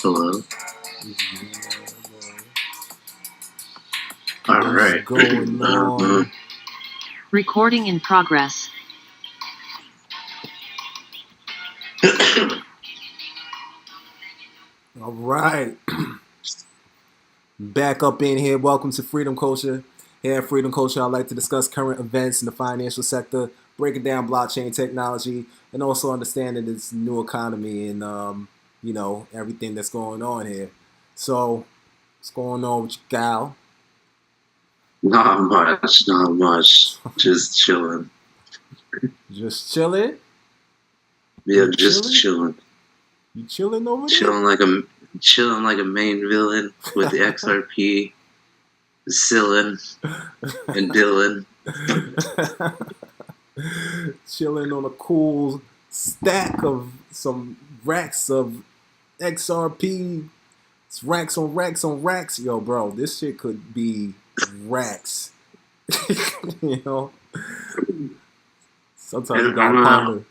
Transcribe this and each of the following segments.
Hello. All What's right. going on? Recording in progress. All right. Back up in here. Welcome to Freedom Culture. Here at Freedom Culture, I like to discuss current events in the financial sector, breaking down blockchain technology, and also understanding this new economy and everything that's going on here. So, what's going on with you, Gal? Not much. Not much. Just chilling. Just chilling? Yeah, You just chilling. You chilling over there? Chilling like a main villain with the XRP, Cillin, and Dylan. Chilling on a cool stack of some racks of XRP. It's racks on racks on racks. Yo, bro, this shit could be racks. you know? Sometimes you gotta ponder.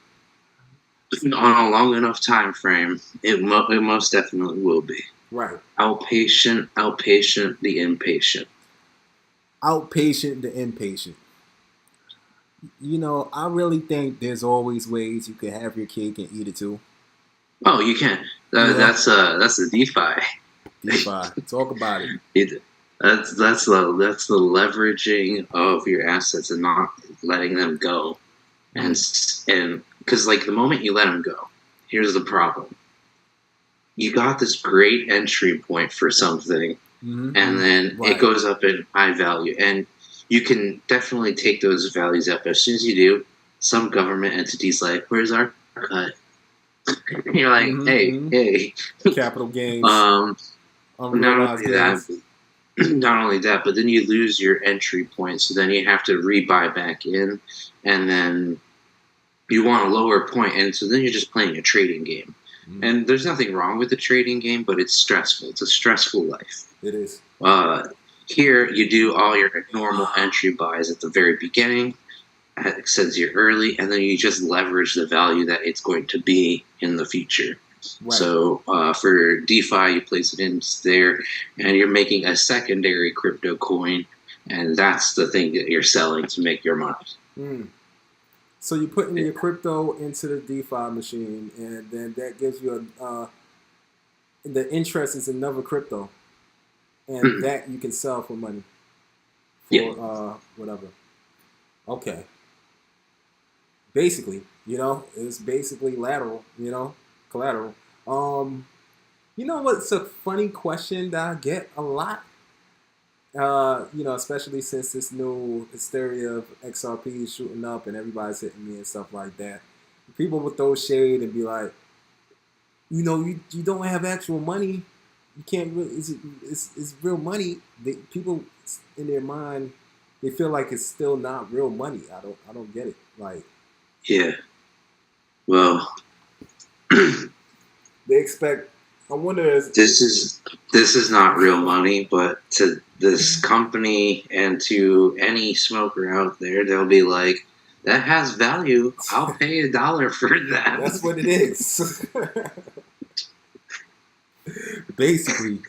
On a long enough time frame, it most definitely will be. Right. Outpatient, the impatient. Outpatient, the impatient. You know, I really think there's always ways you can have your cake and eat it too. Oh, you can. That's the DeFi. DeFi. Talk about it. That's the leveraging of your assets and not letting them go, and because like the moment you let them go, here's the problem: you got this great entry point for something, and then it goes up in high value, and you can definitely take those values up. As soon as you do, some government entity's like, "Where's our cut?" You're like, hey, capital gains. Not only that, but then you lose your entry point, so then you have to rebuy back in, and then you want a lower point, and so then you're just playing a trading game. And there's nothing wrong with the trading game, but it's stressful. It's a stressful life. It is. Here, you do all your normal entry buys at the very beginning, since you're early, and then you just leverage the value that it's going to be in the future. Right. So for DeFi, you place it in there, and you're making a secondary crypto coin, and that's the thing that you're selling to make your money. So you're putting your crypto into the DeFi machine, and then that gives you the interest is another crypto, and that you can sell for money. For whatever. Okay. Basically, it's basically collateral. You know what's a funny question that I get a lot? Especially since this new hysteria of XRP is shooting up and everybody's hitting me and stuff like that. People will throw shade and be like, you don't have actual money. You can't really. It's real money. People in their mind, they feel like it's still not real money. I don't get it. Like. Yeah. Well, they expect. I wonder if this is not real money, but to this company and to any smoker out there, they'll be like, "That has value. I'll pay $1 for that." That's what it is. Basically.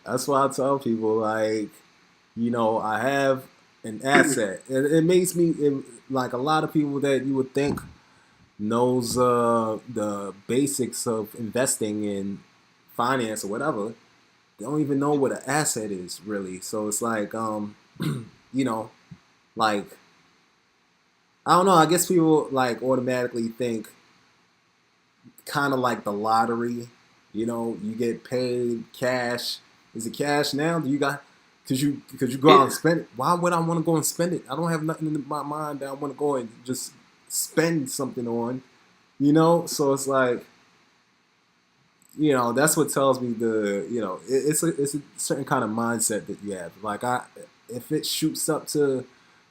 That's why I tell people, like, I have an asset. And it makes me, like, a lot of people that you would think knows the basics of investing in finance or whatever, they don't even know what an asset is, really. So it's like, like, I don't know, I guess people, like, automatically think kind of like the lottery. You get paid cash. Is it cash now? Do you got... Could you go out and spend it? Why would I want to go and spend it? I don't have nothing in my mind that I want to go and just spend something on, So it's like, that's what tells me it's a certain kind of mindset that you have. Like, if it shoots up to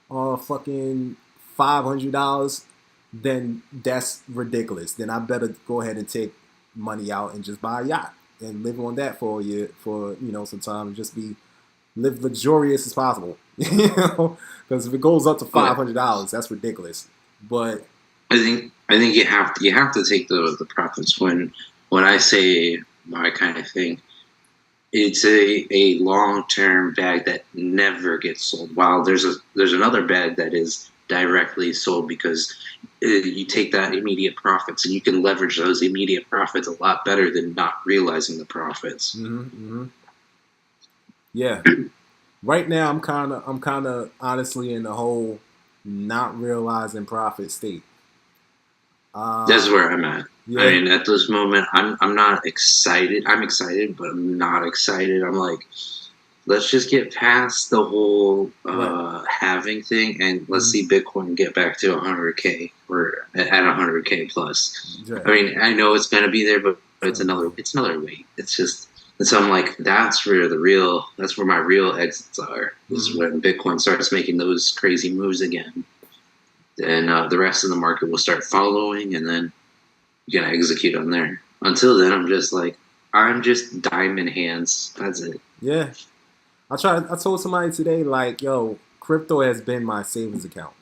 fucking $500, then that's ridiculous. Then I better go ahead and take money out and just buy a yacht and live on that for some time and just live luxurious as possible, because if it goes up to $500, that's ridiculous. But I think you have to take the profits when I say my kind of thing. It's a long term bag that never gets sold. While there's another bag that is directly sold because you take that immediate profits and you can leverage those immediate profits a lot better than not realizing the profits. Yeah. Right now, I'm kind of honestly in the whole not realizing profit state. That's Uh, where I'm at. I yeah, mean, at this moment, I'm not excited. I'm excited, but I'm not excited. I'm like, let's just get past the whole right. halving thing, and let's Mm-hmm. see Bitcoin get back to 100K or at 100K plus. I Right. mean, I know it's gonna be there, but It's it's gonna be another there. it's another weight. It's just. And so I'm like, that's where my real exits are. Is Mm-hmm. when Bitcoin starts making those crazy moves again, and the rest of the market will start following, and then you're gonna execute on there. Until then, I'm just diamond hands. That's it. Yeah. I told somebody today, like, yo, crypto has been my savings account.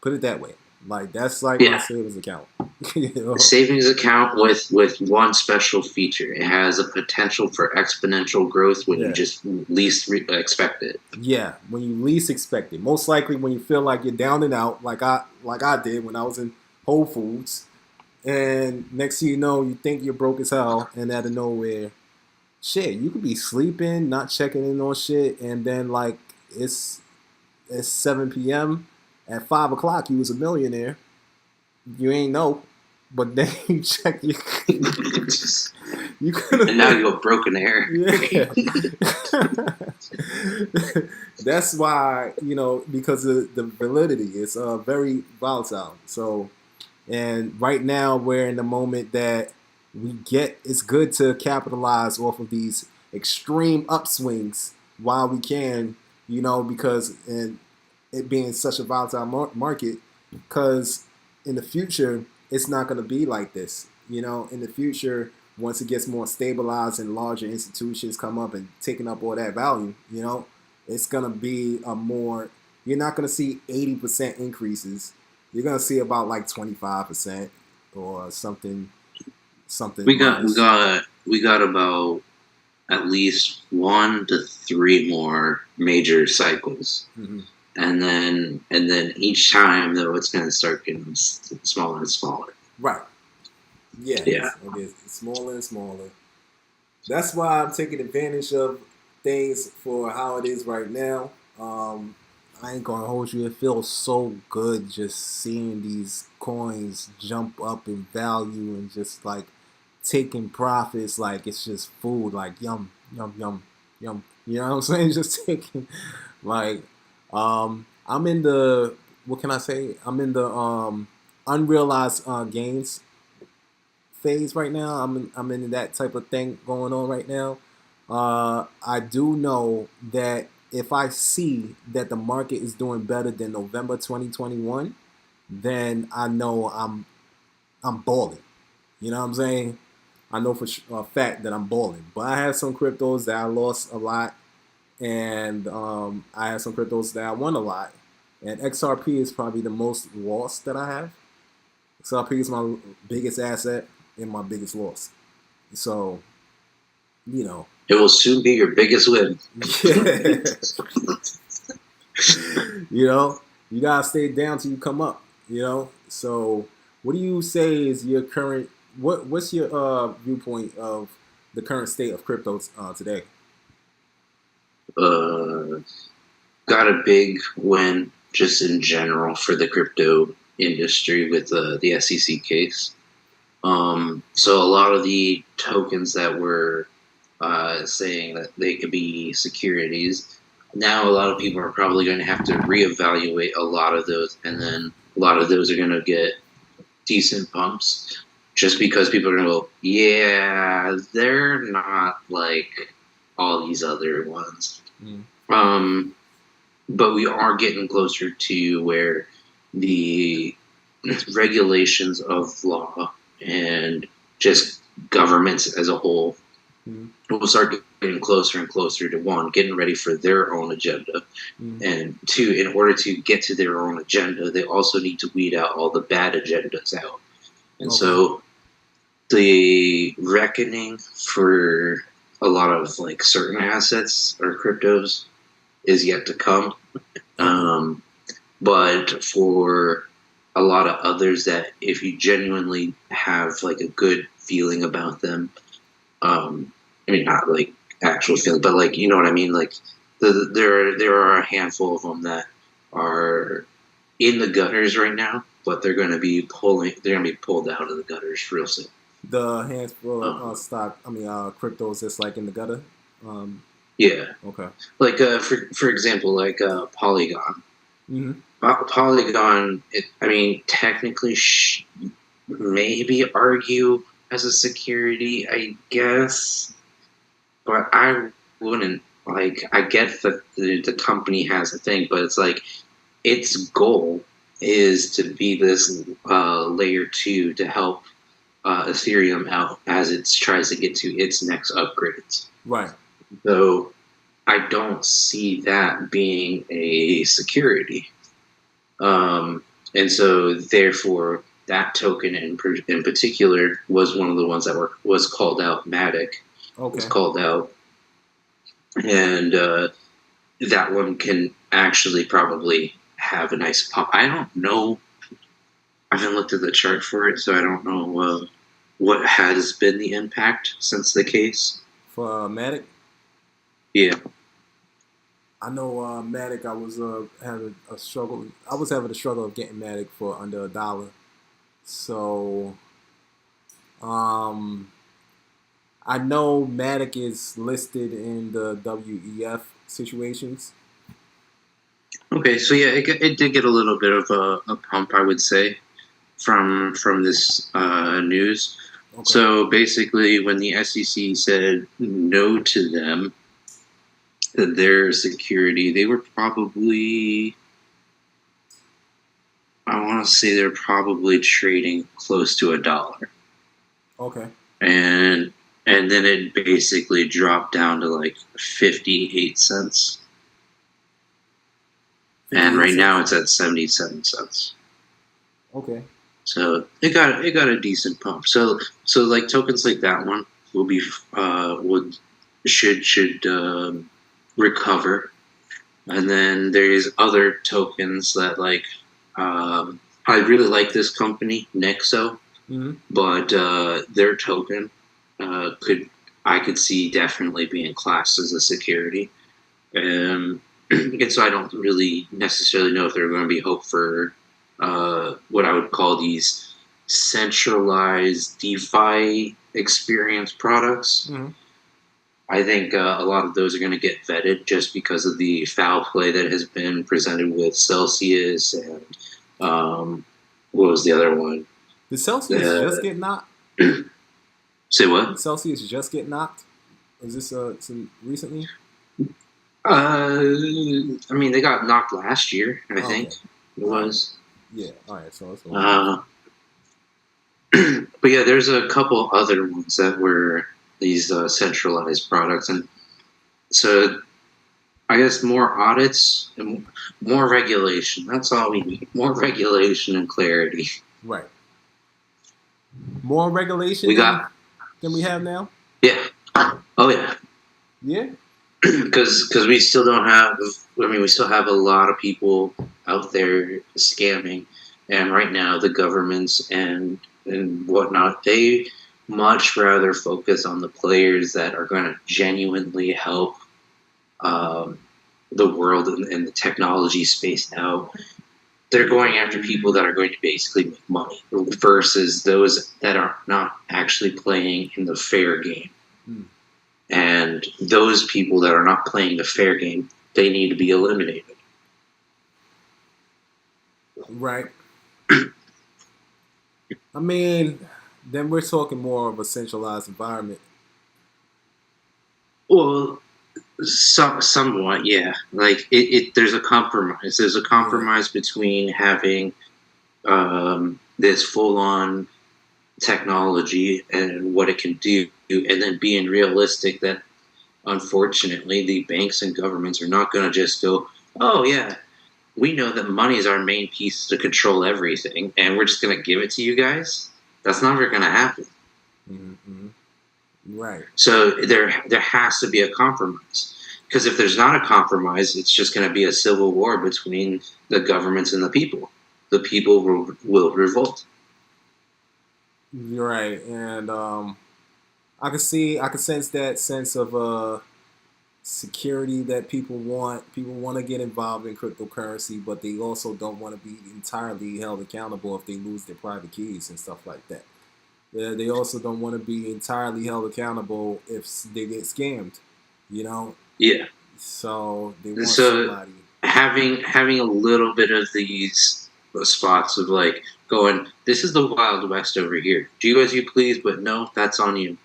Put it that way. Like, that's like my Yeah, savings account. you a know? savings account with one special feature. It has a potential for exponential growth when you Yeah. just least expect it. Yeah. When you least expect it. Most likely when you feel like you're down and out, like I did when I was in Whole Foods. And next thing you know, you think you're broke as hell, and out of nowhere, shit, you could be sleeping, not checking in on shit, and then like it's it's 7 p.m. At 5 o'clock, you was a millionaire. You ain't know, but then you check you could And now have. you have broken hair. Yeah. That's why, because of the validity. It's very volatile. So, and right now we're in the moment that it's good to capitalize off of these extreme upswings while we can, because and it being such a volatile market, because in the future it's not going to be like this. In the future, once it gets more stabilized and larger institutions come up and taking up all that value, it's going to be a more. You're not going to see 80% increases. You're going to see about like 25% or something we got we minus. got we got about at least 1 to 3 more major cycles. Mm-hmm. And then each time though it's going to start getting smaller and smaller. Right. Yeah, Yeah. it gets smaller and smaller. That's why I'm taking advantage of things for how it is right now. I ain't gonna hold you. It feels so good just seeing these coins jump up in value and just like taking profits like it's just food. Like yum, yum, yum, yum. You know what I'm saying? Just taking like I'm in the what can I say? I'm in the unrealized gains phase right now. I'm in that type of thing going on right now. I do know that if I see that the market is doing better than November 2021, then I know I'm balling. You know what I'm saying? I know for a fact that I'm balling. But I have some cryptos that I lost a lot, and I have some cryptos that I won a lot. And XRP is probably the most lost that I have. XRP is my biggest asset and my biggest loss. So, you know, It will soon be your biggest win. yeah, you gotta stay down till you come up. So what do you say is your current? What's your viewpoint of the current state of cryptos today? Uh, got a big win just in general for the crypto industry with the SEC case. So a lot of the tokens that were saying that they could be securities, now a lot of people are probably going to have to reevaluate a lot of those, and then a lot of those are going to get decent bumps just because people are going to go, yeah, they're not like all these other ones. Mm. Um, but we are getting closer to where the regulations of law and just governments as a whole Mm-hmm. will start getting closer and closer to one, getting ready for their own agenda. Mm-hmm. And two, in order to get to their own agenda, they also need to weed out all the bad agendas out. And Okay. so the reckoning for a lot of like certain assets or cryptos is yet to come. Okay. But for a lot of others that if you genuinely have like a good feeling about them, I mean not like actual feeling, but like you know what I mean. Like there are a handful of them that are in the gutters right now, but they're going to be pulling. They're going to be pulled out of the gutters real soon. The handful of Um, cryptos that's like in the gutter. Um, yeah, okay. like for example, like Polygon. Mm-hmm. Polygon. I mean, technically, maybe argue as a security, I guess, but I wouldn't. Like, I get that the company has a thing, but it's like its goal is to be this layer two to help Ethereum out as it tries to get to its next upgrades. Right. So I don't see that being a security. And so therefore, that token in particular was one of the ones that was called out. Matic was Okay. called out, and that one can actually probably have a nice pop. I don't know. I haven't looked at the chart for it, so I don't know what has been the impact since the case. For Matic, Yeah. I know Matic. I was having a struggle. I was having a struggle of getting Matic for under $1. So um, I know Matic is listed in the WEF situations. Okay, so yeah, it did get a little bit of a pump, I would say, from this news. Okay. So basically, when the SEC said no to them, their security, they were probably, I want to say they're probably trading close to $1, Okay. and then it basically dropped down to like 58 cents, and 58 right now cents. it's at 77 cents. Okay. So it got a decent pump. So like tokens like that one will be would should recover, and then there's other tokens that like I really like this company Nexo, Mm-hmm. but their token could I could see definitely being classed as a security. And so I don't really necessarily know if they're going to be hope for what I would call these centralized DeFi experience products. Mm-hmm. I think a lot of those are going to get vetted just because of the foul play that has been presented with Celsius and what was the other one? Did Celsius just get knocked? Say what? Did Celsius just get knocked? Is this some recently? I mean, they got knocked last year. I think Okay. it was. Yeah. All right. So it's But yeah, there's a couple other ones that were these centralized products, and so I guess more audits and more regulation. That's all we need. More regulation and clarity. right. More regulation We got than we have now. yeah. Oh yeah. Yeah. Because we still don't have. I mean, we still have a lot of people out there scamming, and right now the governments and whatnot, they much rather focus on the players that are going to genuinely help um, the world and the technology space now. They're going after people that are going to basically make money versus those that are not actually playing in the fair game. Hmm. And those people that are not playing the fair game, they need to be eliminated. Right. I mean, then we're talking more of a centralized environment. Well, somewhat, yeah. Like there's a compromise. There's a Yeah. compromise between having this full-on technology and what it can do, and then being realistic that unfortunately the banks and governments are not going to just go, oh yeah, we know that money is our main piece to control everything, and we're just going to give it to you guys. That's never going to happen. Mm-hmm. Right. So there has to be a compromise. Because if there's not a compromise, it's just going to be a civil war between the governments and the people. The people will revolt. You're right, and I can sense that sense of security that people want. People want to get involved in cryptocurrency, but they also don't want to be entirely held accountable if they lose their private keys and stuff like that. They also don't want to be entirely held accountable if they get scammed, you know. Yeah. So they want So somebody. having a little bit of these spots of like going, this is the Wild West over here. Do as you please, but no, that's on you.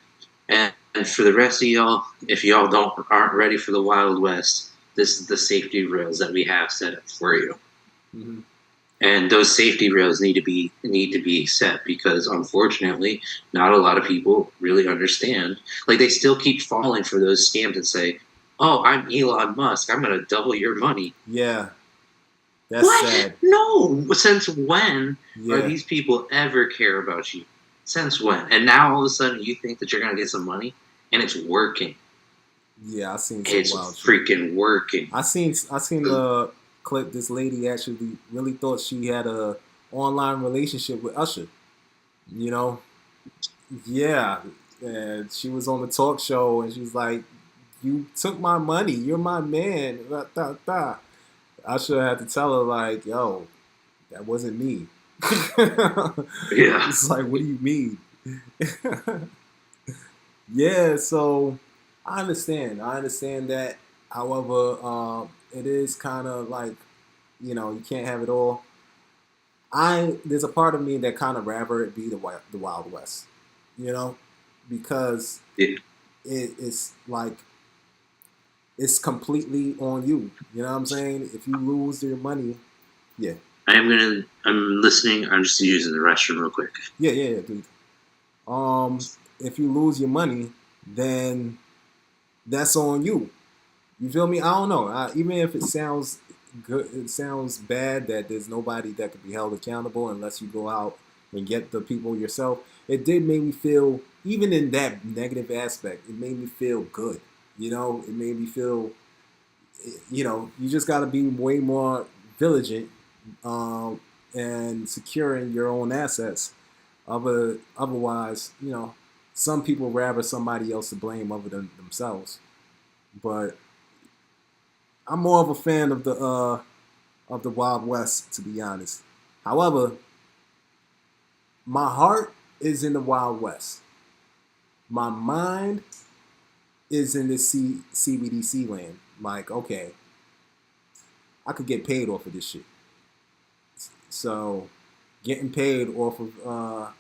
And for the rest of y'all, if y'all aren't ready for the Wild West, this is the safety rails that we have set up for you. Mm-hmm. And those safety rails need to be set because unfortunately, not a lot of people really understand. Like they still keep falling for those scams and say, "Oh, I'm Elon Musk. I'm going to double your money." Yeah, that's What? sad. No. Since when are Yeah, these people ever care about you? Since when? And now all of a sudden you think that you're going to get some money, and it's working. yeah, I seen some It's wild shit. freaking working. I seen the clip. This lady actually really thought she had a online relationship with Usher. You know, yeah, and she was on the talk show and she's like, "You took my money. You're my man." Da, da, da. Usher had to tell her like, "Yo, that wasn't me." Yeah. It's like, what do you mean? Yeah, so I understand. I understand that. However, it is kind of like, you can't have it all. There's a part of me that kind of rather it be the Wild West, you know, because Yeah. it's like it's completely on you. You know what I'm saying? If you lose your money, yeah, I'm listening. I'm just using the restroom real quick. yeah, dude. If you lose your money, then that's on you. You feel me? I don't know. Even if it sounds good, it sounds bad that there's nobody that could be held accountable unless you go out and get the people yourself. It did make me feel, even in that negative aspect, it made me feel good. It made me feel, you just got to be way more vigilant and securing your own assets. Otherwise, some people rather somebody else to blame other than themselves. But I'm more of a fan of the Wild West, to be honest. However, my heart is in the Wild West. My mind is in the CBDC land. Like, okay, I could get paid off of this shit. So, getting paid off of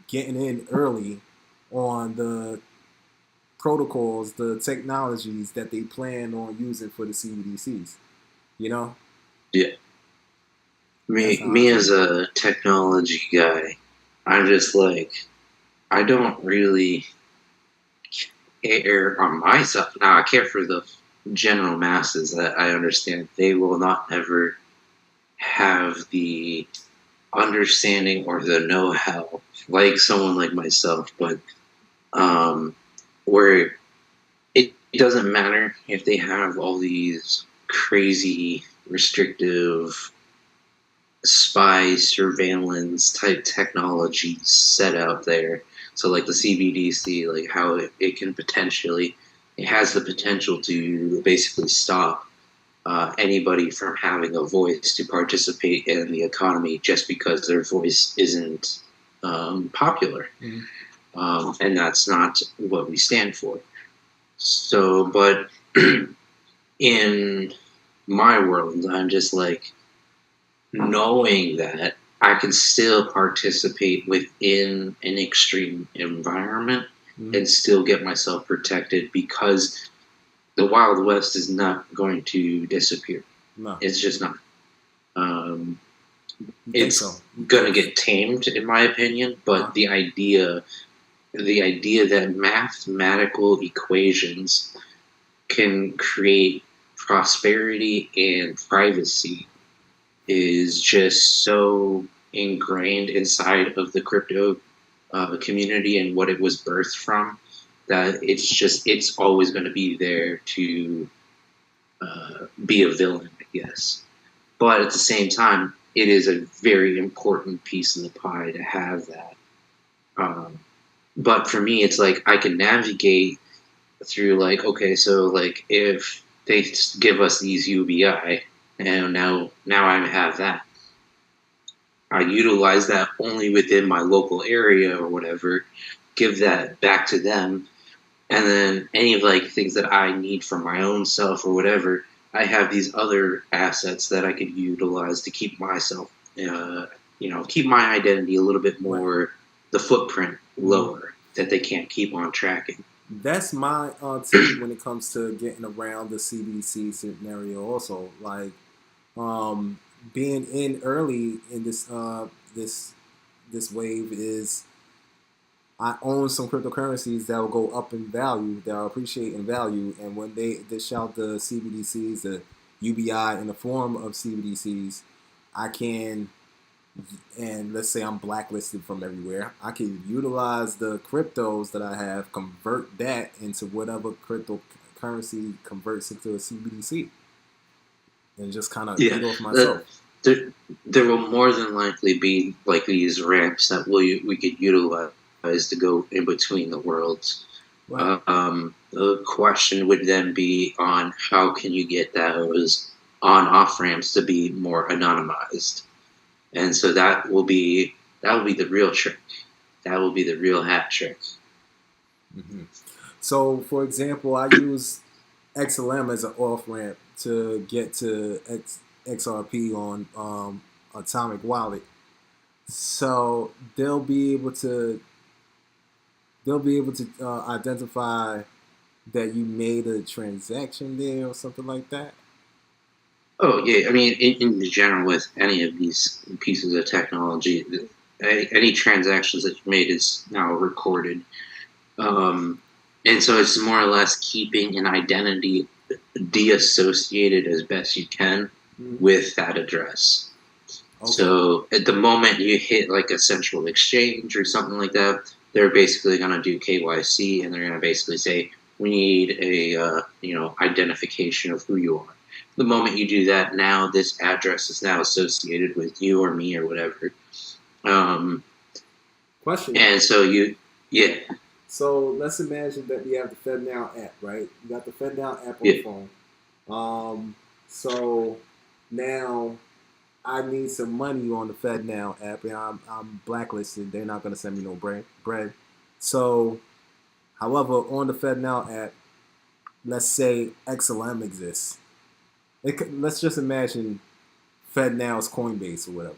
getting in early on the protocols, the technologies that they plan on using for the CBDCs. You know, Yeah. that's Me, how I me feel. as a technology guy, I'm just like, I don't really care on myself. Now, I care for the general masses that I understand they will not ever have the understanding or the know-how like someone like myself, but um, where it doesn't matter if they have all these crazy restrictive spy surveillance type technologies set out there. So like the CBDC, like how it has the potential to basically stop anybody from having a voice to participate in the economy just because their voice isn't popular. Mhm. And that's not what we stand for. So, but in my world, I'm just like, knowing that I can still participate within an extreme environment Mhm. and still get myself protected because the Wild West is not going to disappear. No. It's just not. Um, You think so? it's gonna get tamed, in my opinion. But the idea that mathematical equations can create prosperity and privacy is just so ingrained inside of the crypto community and what it was birthed from that it's always going to be there to be a villain, I guess. But at the same time, it is a very important piece of the pie to have that. Um, but for me, it's like I can navigate through like, okay, so like if they give us these UBI, and now I have that. I utilize that only within my local area or whatever, give that back to them, and then any of like things that I need for my own self or whatever, I have these other assets that I could utilize to keep myself, keep my identity a little bit more, the footprint lower that they can't keep on tracking. That's my take when it comes to getting around the CBDC scenario. Also, like um, being in early in this wave is I own some cryptocurrencies that will go up in value, that will appreciate in value, and when they dish out the CBDCs, the UBI in the form of CBDCs, I can, and let's say I'm blacklisted from everywhere, I can utilize the cryptos that I have, convert that into whatever cryptocurrency converts into a CBDC, and just kind of Yeah, get off myself. there will more than likely be like these ramps that we could utilize to go in between the worlds. Right. The question would then be on how can you get those on off ramps to be more anonymized, and so that will be the real trick. That will be the real hat trick. Mm-hmm. So, for example, I use XLM as an off ramp to get to XRP on Atomic Wallet. So they'll be able to identify that you made a transaction there or something like that. Oh yeah, I mean, in general, with any of these pieces of technology, any transactions that you made is now recorded. Um, and so it's more or less keeping an identity de-associated as best you can with that address. Okay. So at the moment you hit like a central exchange or something like that, they're basically going to do KYC and they're going to basically say, we need a identification of who you are. The moment you do that, now this address is now associated with you or me or whatever. Question. And so yeah. So let's imagine that we have the FedNow app, right? You got the FedNow app on the phone. So now I need some money on the FedNow app, and I'm blacklisted. They're not going to send me no bread. So, however, on the FedNow app, let's say XLM exists. Let's just imagine FedNow's Coinbase or whatever.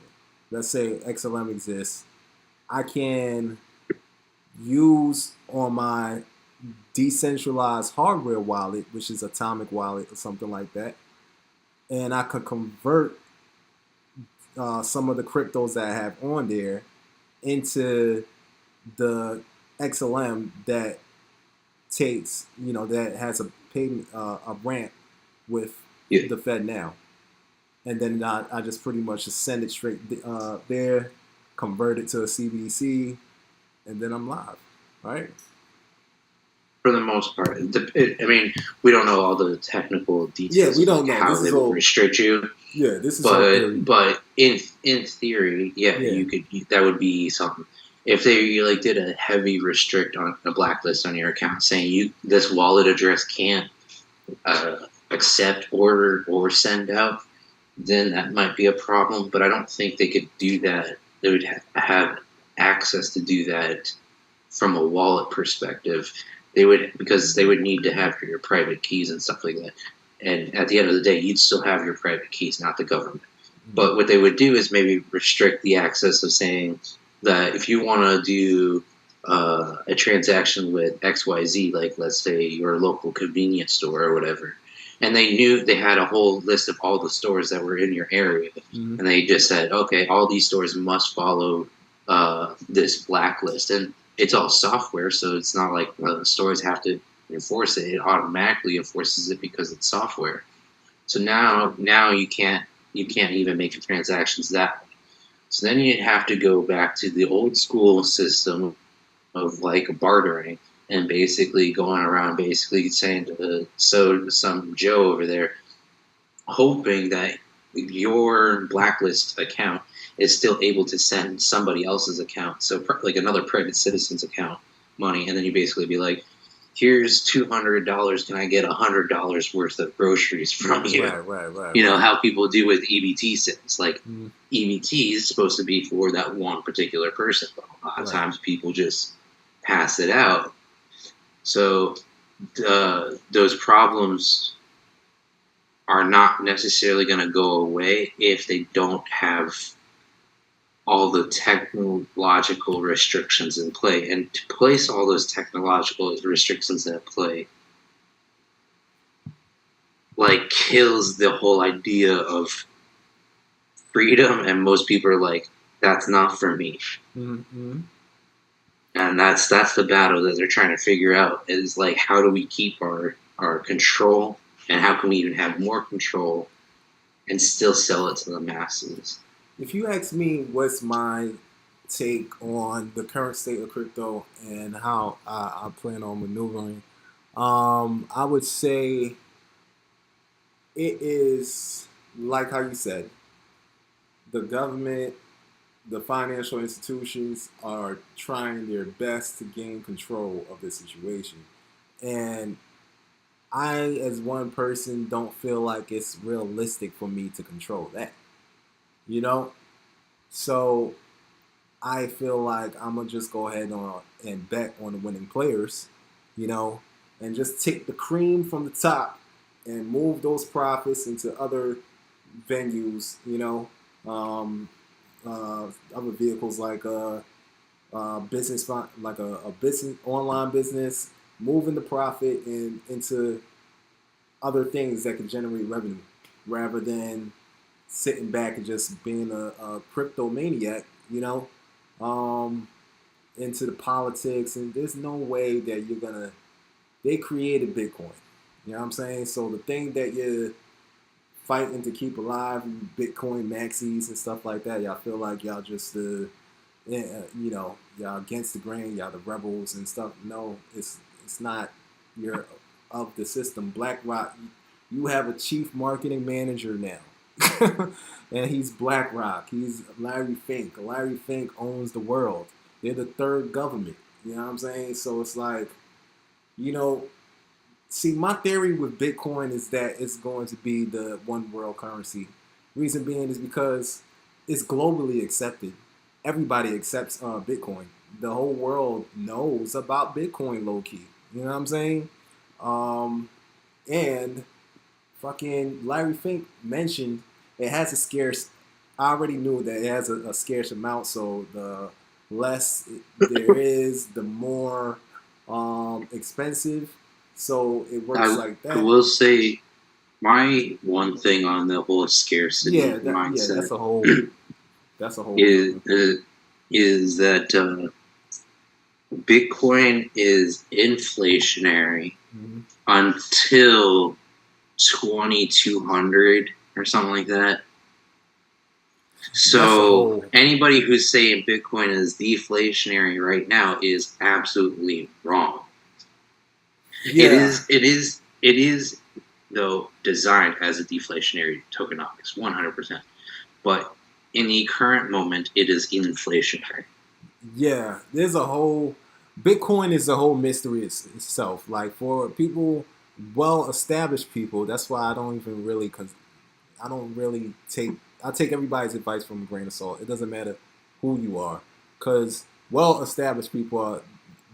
Let's say XLM exists. I can use on my decentralized hardware wallet, which is Atomic Wallet or something like that, and I could convert some of the cryptos that I have on there into the XLM that takes, that has a payment, a ramp with the FedNow, and then I just pretty much just send it straight there, convert it to a CBDC, and then I'm live, right? For the most part, I mean, we don't know all the technical details. Yeah, we don't know how they will restrict you. Yeah, this is but in theory, you could. That would be something. If they like did a heavy restrict on a blacklist on your account, saying this wallet address can't accept or send out, then that might be a problem. But I don't think they could do that. They would have access to do that from a wallet perspective. Because they would need to have your private keys and stuff like that. And at the end of the day, you'd still have your private keys, not the government. Mm-hmm. But what they would do is maybe restrict the access of saying that if you want to do a transaction with XYZ, like let's say your local convenience store or whatever, and they knew they had a whole list of all the stores that were in your area, Mm-hmm. and they just said, okay, all these stores must follow this blacklist, and it's all software, so it's not like the stores have to enforce it. It automatically enforces it because it's software. So now you can't even make transactions that way. So then you have to go back to the old school system of like bartering and basically going around basically saying to some Joe over there, hoping that your blacklist account is still able to send somebody else's account, so like another private citizen's account, money, and then you basically be like, here's $200. Can I get $100 worth of groceries from you? Right. You know how people do with EBT sales. Like Mm-hmm. EBT is supposed to be for that one particular person, but a lot of times people just pass it out. So those problems are not necessarily going to go away if they don't have all the technological restrictions in play. And to place all those technological restrictions in play, like, kills the whole idea of freedom, and most people are like, that's not for me. Mm-hmm. And that's the battle that they're trying to figure out, is like, how do we keep our control, and how can we even have more control and still sell it to the masses? If you ask me what's my take on the current state of crypto and how I plan on maneuvering, I would say it is like how you said, the government, the financial institutions are trying their best to gain control of the situation. And I, as one person, don't feel like it's realistic for me to control that. You know? So I feel like I'm gonna just go ahead and bet on the winning players, you know, and just take the cream from the top and move those profits into other venues, you know, other vehicles like business, like a business, online business, moving the profit into other things that can generate revenue, rather than sitting back and just being a crypto maniac, you know, um, into the politics. And there's no way that you're gonna. They created Bitcoin, you know what I'm saying? So the thing that you're fighting to keep alive, Bitcoin maxis and stuff like that, y'all feel like y'all just you know, y'all against the grain, y'all the rebels and stuff. No, it's not. You're of the system. BlackRock, you have a chief marketing manager now. And he's BlackRock. He's Larry Fink. Larry Fink owns the world. They're the third government. You know what I'm saying? So it's like, you know, see, my theory with Bitcoin is that it's going to be the one world currency. Reason being is because it's globally accepted. Everybody accepts Bitcoin. The whole world knows about Bitcoin, low key. You know what I'm saying? And fucking Larry Fink mentioned it has a scarce. I already knew that it has a scarce amount, so the less there is, the more expensive. So it works like I that. will say, my one thing on the whole scarcity mindset that's a whole is is that Bitcoin is inflationary until 2200 or something like that. So anybody who's saying Bitcoin is deflationary right now is absolutely wrong. Yeah. It is though designed as a deflationary tokenomics, 100%. But in the current moment, it is inflationary. Yeah, there's a whole Bitcoin is a whole mystery itself. Like for people, well-established people, that's why I don't even really, I don't really I take everybody's advice from a grain of salt. It doesn't matter who you are, because well-established people are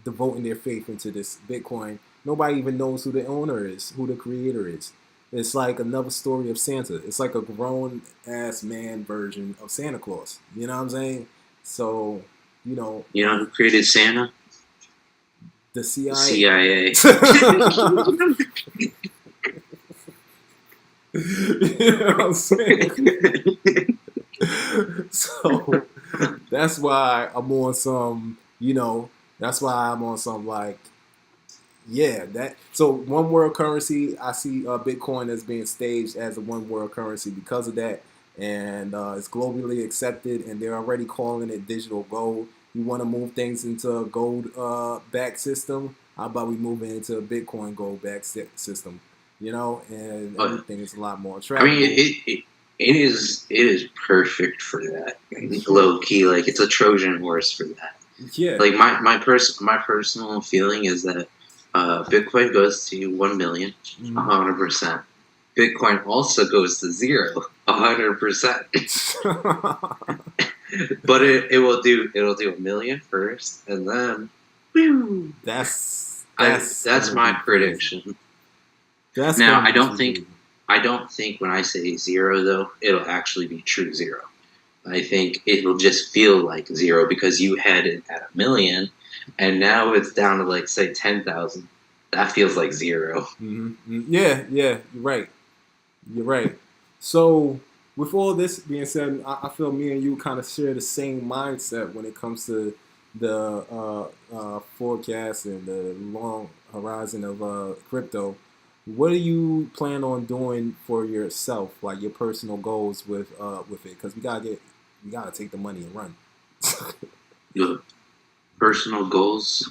devoting their faith into this Bitcoin. Nobody even knows who the owner is, who the creator is. It's like another story of Santa. It's like a grown ass man version of Santa Claus. You know what I'm saying? So, you know who created Santa? The CIA. CIA. You know what I'm saying? So that's why I'm on some, that's why I'm on some like, yeah, that. So one world currency, I see Bitcoin as being staged as a one world currency because of that, and it's globally accepted, and they're already calling it digital gold. You want to move things into a gold back system? How about we move it into a Bitcoin gold back system? And But everything is a lot more I mean, trackable. it is perfect for that. Yeah, Low key, like it's a Trojan horse for that. yeah. Like my personal feeling is that Bitcoin goes to 1 million, Mm-hmm. 100%. Bitcoin also goes to zero, 100%. But it'll do a million first, and then whew, that's that's gonna my be crazy. prediction. That's Now gonna be too crazy. I don't think when I say zero though, it'll actually be true zero. I think it'll just feel like zero because you had it at 1 million, and now it's down to like say 10,000. That feels like zero. Mm-hmm. Yeah, yeah, you're right. You're right. So, with all this being said, I feel me and you kind of share the same mindset when it comes to the forecast and the long horizon of crypto. What do you plan on doing for yourself, like your personal goals with it? Because we gotta take the money and run. The personal goals,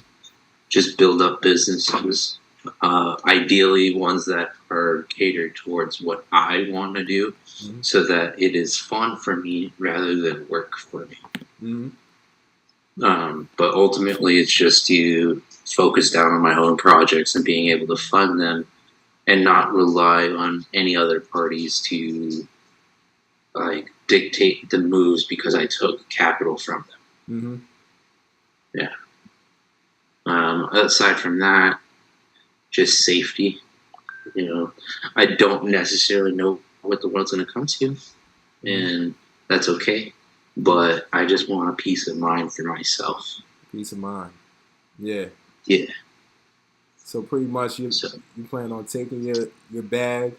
just build up businesses. Ideally, ones that are catered towards what I want to do, Mm-hmm. so that it is fun for me rather than work for me. Mm-hmm. But ultimately, it's just to focus down on my own projects and being able to fund them and not rely on any other parties to like dictate the moves because I took capital from them. Mm-hmm. Yeah. Aside from that, just safety. I don't necessarily know what the world's going to come to, Mm-hmm. and that's okay. Mm-hmm. But I just want a peace of mind for myself. Peace of mind. Yeah. Yeah. So pretty much So you plan on taking your bag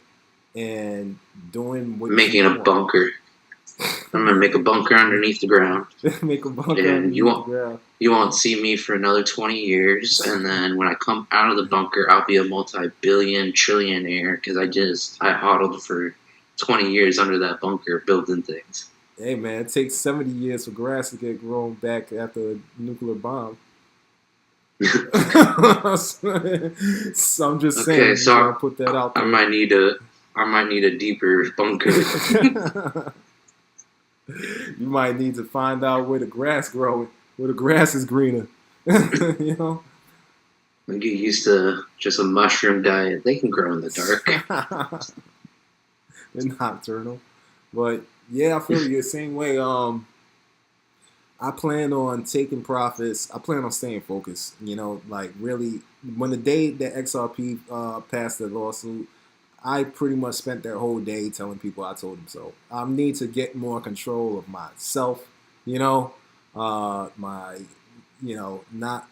and doing what you making a want. bunker. I'm gonna make a bunker underneath the ground, Make a bunker and underneath the ground. you won't see me for another 20 years. And then when I come out of the bunker, I'll be a multi-billion trillionaire because I hodled for 20 years under that bunker building things. Hey man, it takes 70 years for grass to get grown back after a nuclear bomb. So I'm just Okay, saying, just so want to put that out I there. might need a I might need a deeper bunker. You might need to find out where the grass growing, where the grass is greener. you know, I get used to just a mushroom diet. They can grow in the dark. and nocturnal. But yeah, I feel you the same way. I plan on taking profits. I plan on staying focused. Like really, when the day that XRP passed the lawsuit, I pretty much spent that whole day telling people I told them so. I need to get more control of myself. My, not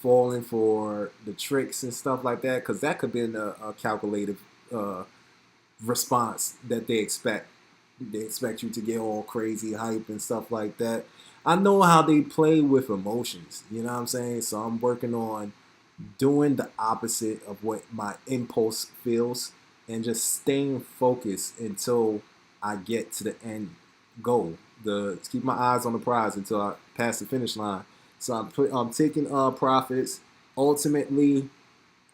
falling for the tricks and stuff like that, because that could be a calculated uh, response that they expect. They expect you to get all crazy hype and stuff like that. I know how they play with emotions. You know what I'm saying? So I'm working on doing the opposite of what my impulse feels and just staying focused until I get to the end goal. Keep my eyes on the prize until I pass the finish line. So I'm taking profits. Ultimately,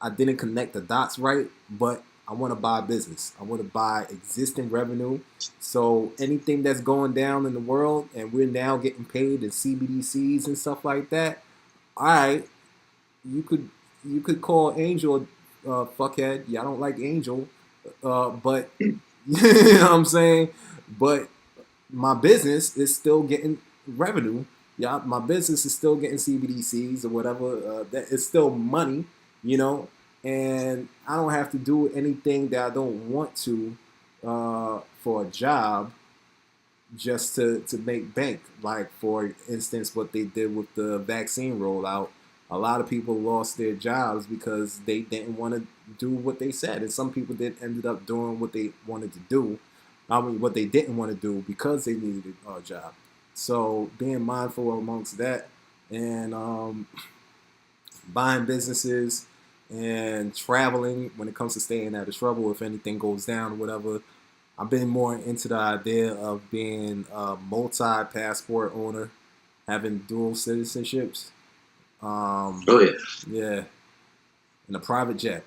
I didn't connect the dots right, but I want to buy business. I want to buy existing revenue. So anything that's going down in the world and we're now getting paid in CBDCs and stuff like that, all right, you could you could call Angel fuckhead. Yeah, I don't like Angel, but you know what I'm saying. But my business is still getting revenue. Yeah, my business is still getting CBDCs or whatever. That it's still money, you know, and I don't have to do anything that I don't want to for a job just to make bank. Like for instance, what they did with the vaccine rollout. a lot of people lost their jobs because they didn't want to do what they said, and some people did ended up doing what they wanted to do. I mean, what they didn't want to do because they needed a job. So being mindful amongst that, and buying businesses and traveling when it comes to staying out of trouble if anything goes down or whatever. I've been more into the idea of being a multi-passport owner, having dual citizenships. Oh yeah, Yeah, in a private jet.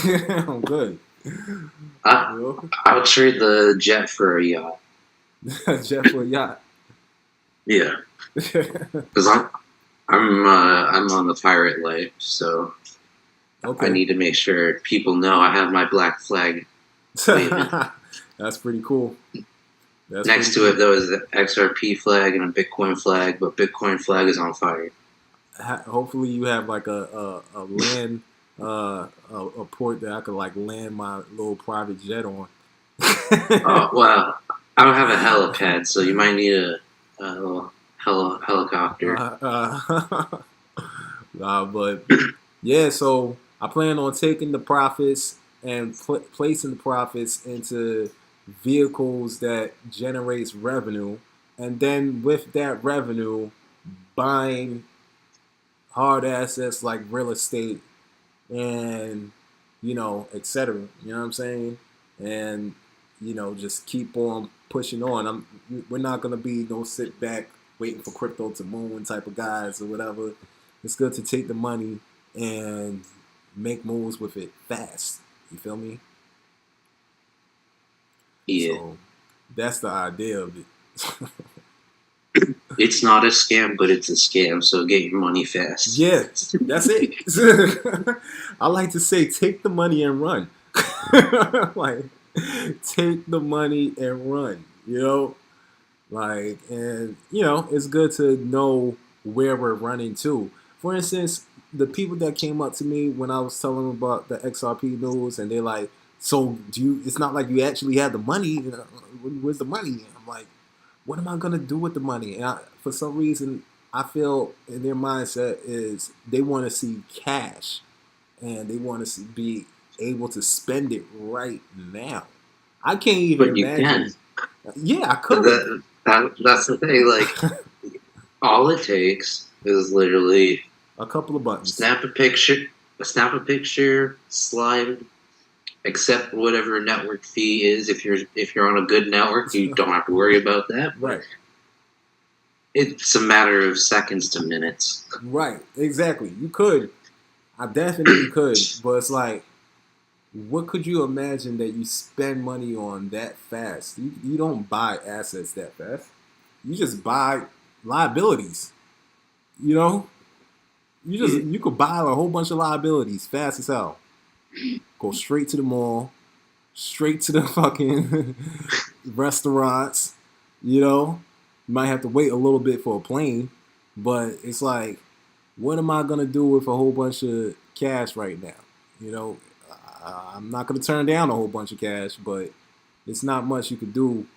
I'm good. I You I would trade the jet for a yacht. know? Jet for a yacht. Yeah, because I'm on the pirate life, so I Okay. need to make sure people know I have my black flag waving. That's pretty cool. That's Next pretty to it, cool. though, is the XRP flag and a Bitcoin flag, but Bitcoin flag is on fire. Hopefully you have like a land a port that I could like land my little private jet on. Oh well, I don't have a helipad, so you might need a little helicopter. uh, but yeah, so I plan on taking the profits and placing the profits into vehicles that generates revenue, and then with that revenue, buying hard assets like real estate and etc. You know what I'm saying? And just keep on pushing on. We're not gonna be no sit back waiting for crypto to moon type of guys or whatever. It's good to take the money and make moves with it fast. You feel me? Yeah, So that's the idea of it. it's not a scam, but it's a scam. So get your money fast. Yeah, that's it. I like to say, take the money and run. Like, take the money and run. And it's good to know where we're running to. For instance, the people that came up to me when I was telling them about the XRP news, and they're like, "So do you? It's not like you actually have the money. Where's the money?" And I'm like, "What am I gonna do with the money?" And for some reason, I feel in their mindset is they want to see cash, and they want to be able to spend it right now. I can't even But you can. imagine. Yeah, I could. That's the thing. Like, all it takes is literally A couple of buttons. snap a picture, slide, accept whatever network fee is. If you're on a good network, you don't have to worry about that. But Right. it's a matter of seconds to minutes. Right. Exactly. You could. I definitely could. But it's like, what could you imagine that you spend money on that fast? You don't buy assets that fast. You just buy liabilities. You know? You could buy a whole bunch of liabilities fast as hell. Go straight to the mall, straight to the fucking restaurants. You might have to wait a little bit for a plane, but it's like, what am I gonna do with a whole bunch of cash right now? You know, I'm not gonna turn down a whole bunch of cash, but it's not much you could do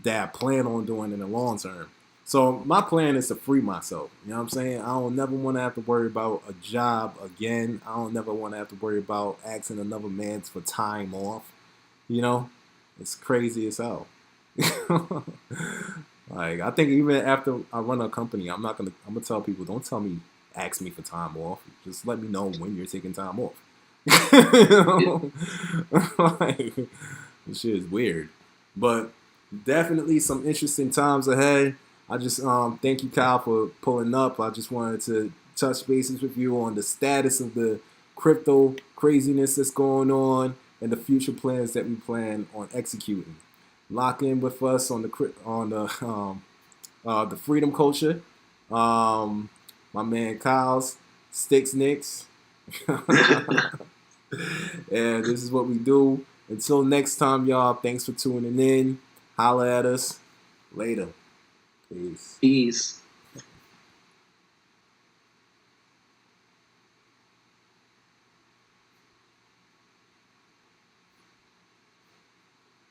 that I plan on doing in the long term. So my plan is to free myself. You know what I'm saying? I don't never want to have to worry about a job again. I don't never want to have to worry about asking another man for time off. You know, it's crazy as hell. Like, I think even after I run a company, I'm gonna tell people, don't tell me, ask me for time off. Just let me know when you're taking time off. Like, this shit is weird, but definitely some interesting times ahead. I just thank you, Kyle, for pulling up. I just wanted to touch bases with you on the status of the crypto craziness that's going on and the future plans that we plan on executing. Lock in with us on the freedom culture. My man Kyle's Sticks Nicks. And this is what we do. Until next time, y'all, thanks for tuning in. Holla at us. Later. Peace. Peace.